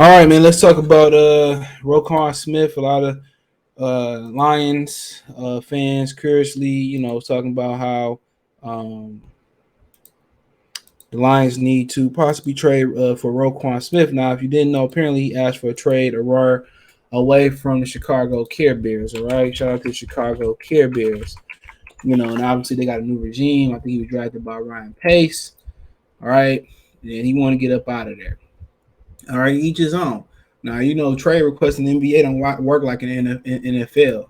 All right, man. Let's talk about Roquan Smith. A lot of Lions fans curiously, talking about how um, the Lions need to possibly trade for Roquan Smith. Now, if you didn't know, apparently he asked for a trade away from the Chicago Care Bears. All right, shout out to the Chicago Care Bears. And obviously they got a new regime. I think he was drafted by Ryan Pace. All right, and he want to get up out of there. All right, each his own. Now, trade requests in the NBA don't work like in the NFL.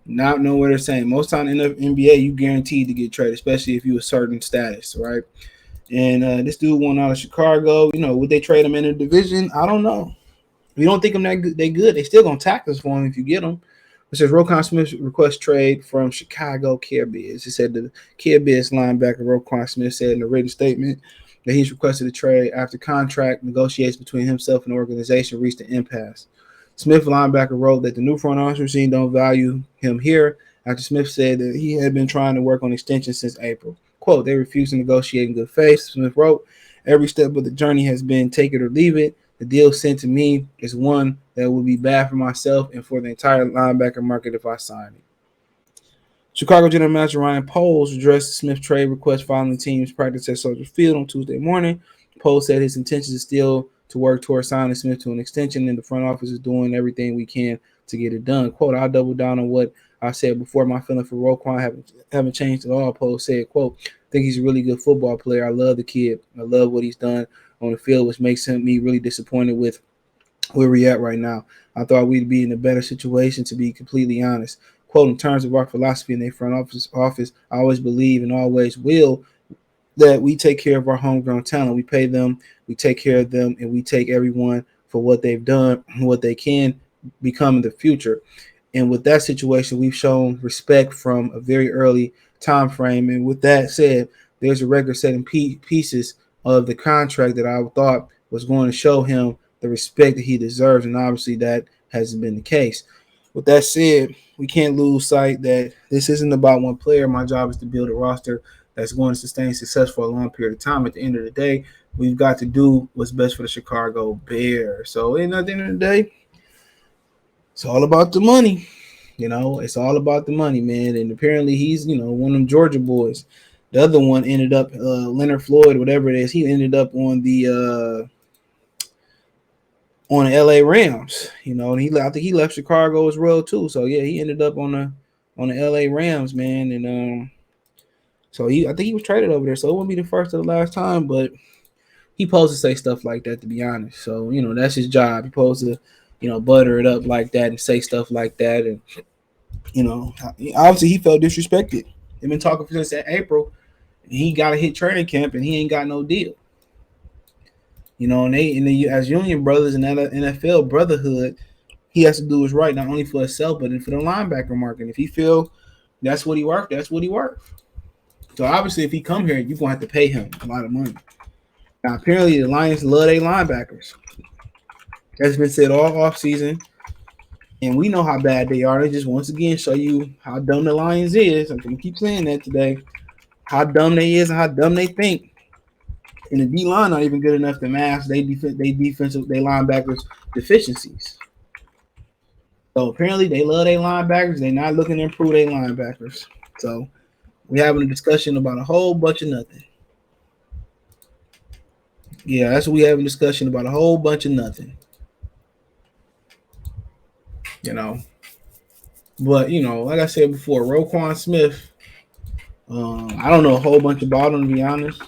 Not know what they're saying. Most time in the NBA, you guaranteed to get traded, especially if you a certain status, right? And this dude won out of Chicago. Would they trade him in a division? I don't know. If you don't think them that good, they still gonna tackle us for him if you get him. It says Roquan Smith requests trade from Chicago Care Bears. It said the Care Bears linebacker Roquan Smith said in a written statement that he's requested a trade after contract negotiations between himself and the organization reached an impasse. Smith linebacker wrote that the new front office regime don't value him here after Smith said that he had been trying to work on extensions since April. Quote, they refused to negotiate in good faith. Smith wrote, every step of the journey has been take it or leave it. The deal sent to me is one that would be bad for myself and for the entire linebacker market if I sign it. Chicago General Manager Ryan Poles addressed the Smith trade request following the team's practice at Soldier Field on Tuesday morning. Poles said his intention is still to work towards signing Smith to an extension, and the front office is doing everything we can to get it done. Quote, I'll double down on what I said before. My feeling for Roquan haven't changed at all. Poles said, quote, I think he's a really good football player. I love the kid. I love what he's done on the field, which makes me really disappointed with where we're at right now. I thought we'd be in a better situation, to be completely honest. Quote, in terms of our philosophy in the front office, I always believe and always will that we take care of our homegrown talent. We pay them, we take care of them, and we take everyone for what they've done and what they can become in the future. And with that situation, we've shown respect from a very early time frame. And with that said, there's a record-setting pieces of the contract that I thought was going to show him the respect that he deserves, and obviously that hasn't been the case. With that said, we can't lose sight that this isn't about one player. My job is to build a roster that's going to sustain success for a long period of time. At the end of the day, we've got to do what's best for the Chicago Bears. So, at the end of the day, it's all about the money. It's all about the money, man. And apparently he's, one of them Georgia boys. The other one ended up, Leonard Floyd, whatever it is, he ended up on the LA Rams, and I think he left Chicago as well too. So yeah, he ended up on the LA Rams, man, and so I think he was traded over there. So it wouldn't be the first or the last time, but he supposed to say stuff like that, to be honest. So that's his job. He supposed to butter it up like that and say stuff like that, and obviously he felt disrespected. They've been talking since April, and he got to hit training camp, and he ain't got no deal. And as union brothers in that NFL brotherhood, he has to do what's right, not only for himself, but for the linebacker market. If he feel that's what he worth, that's what he worth. So obviously, if he come here, you're gonna have to pay him a lot of money. Now, apparently, the Lions love their linebackers. That's been said all off season, and we know how bad they are. They just once again show you how dumb the Lions is. I'm gonna keep saying that today. How dumb they is and how dumb they think. And the D line not even good enough to mask they linebackers deficiencies. So apparently they love their linebackers. They're not looking to improve their linebackers. So we're having a discussion about a whole bunch of nothing. Yeah, that's what we having a discussion about, a whole bunch of nothing. But like I said before, Roquan Smith, I don't know a whole bunch about him, to be honest.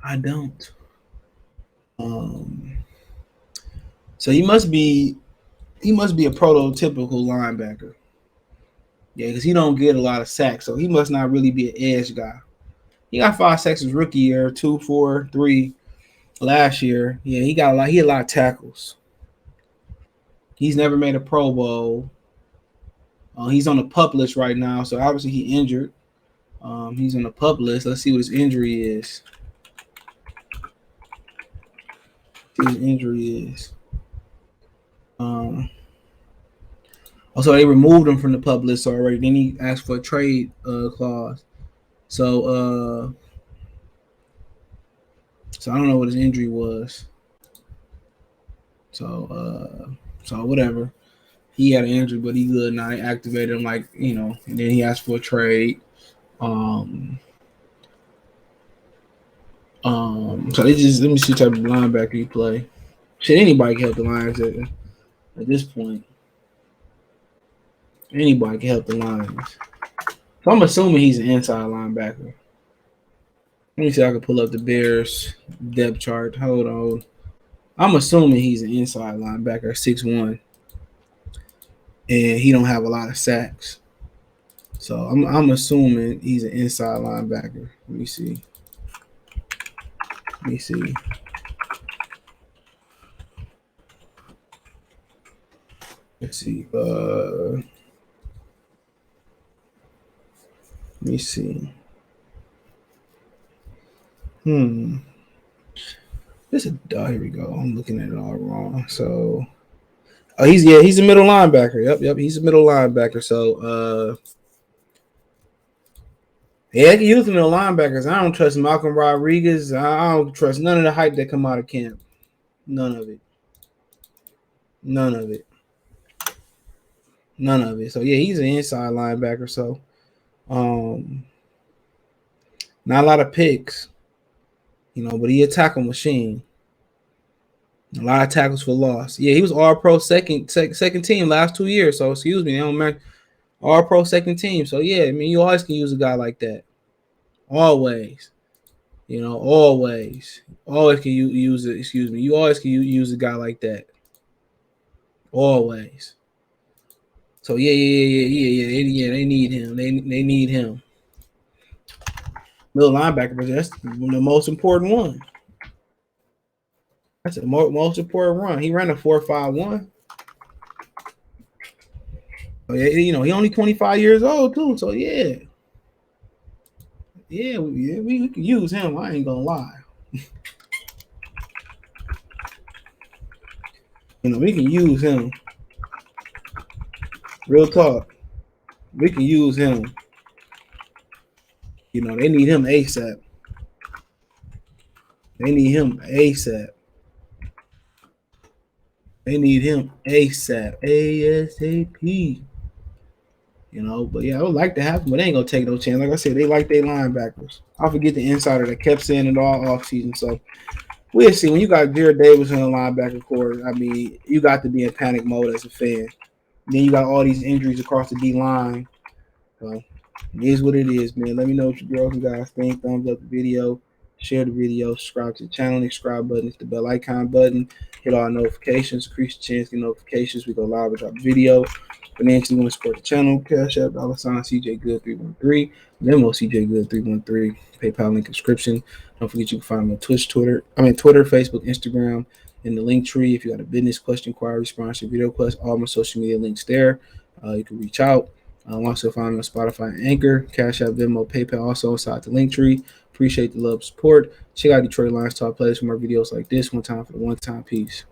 I don't. So he must be a prototypical linebacker. Yeah, because he don't get a lot of sacks, so he must not really be an edge guy. He got 5 sacks his rookie year, 2, 4, 3 last year. Yeah, he had a lot of tackles. He's never made a Pro Bowl. He's on the PUP list right now, so obviously he injured. He's on the PUP list. Let's see what his injury is. Also, they removed him from the PUP list already. Then he asked for a trade clause. So So I don't know what his injury was. So whatever. He had an injury, but he good now. They activated him, like, and then he asked for a trade. Um, so they just, let me see what type of linebacker he play. Shit, anybody can help the Lions at this point. Anybody can help the Lions. So I'm assuming he's an inside linebacker. Let me see if I can pull up the Bears depth chart. Hold on. I'm assuming he's an inside linebacker, 6'1", and he don't have a lot of sacks. So I'm assuming he's an inside linebacker. Let me see. Let me see. Let's see. Let me see. This is here we go. I'm looking at it all wrong. So he's a middle linebacker. Yep, he's a middle linebacker. So yeah, I can use him in the linebackers. I don't trust Malcolm Rodriguez. I don't trust none of the hype that come out of camp. None of it. None of it. None of it. So yeah, he's an inside linebacker. So not a lot of picks, but he a tackle machine. A lot of tackles for loss. Yeah, he was All Pro second team last 2 years. So excuse me, they don't matter. All Pro second team. So yeah, I mean, you always can use a guy like that. Always. Always can you use it. Excuse me. You always can use a guy like that. Always. So yeah. They need him. They need him. Middle linebacker, but that's the most important one. That's the most important run. He ran a 4.51. Oh, yeah, he only 25 years old too. So yeah, we can use him. I ain't gonna lie. We can use him. Real talk. We can use him. They need him ASAP. They need him ASAP. They need him ASAP. ASAP. But yeah, I would like to have him, but they ain't gonna take no chance. Like I said, they like their linebackers. I forget the insider that kept saying it all offseason. So we'll see. When you got Jared Davis in the linebacker core, I mean, you got to be in panic mode as a fan. Then you got all these injuries across the D line. So it is what it is, man. Let me know what you girls and guys think. Thumbs up the video, share the video, subscribe to the channel. The subscribe button is the bell icon button. Hit all notifications, increase the chance to get notifications. We go live with our video. Financially want to support the channel. Cash App, $ CJ Good 313. Venmo CJ Good 313. PayPal link description. Don't forget you can find me on Twitter, Facebook, Instagram, in the link tree. If you got a business question, inquiry, sponsor, video request, all my social media links there. You can reach out. Also find me on Spotify and Anchor, Cash App, Venmo, PayPal, also inside the link tree. Appreciate the love, support. Check out Detroit Lions Talk Plays for more videos like this. One time for the one time. Peace.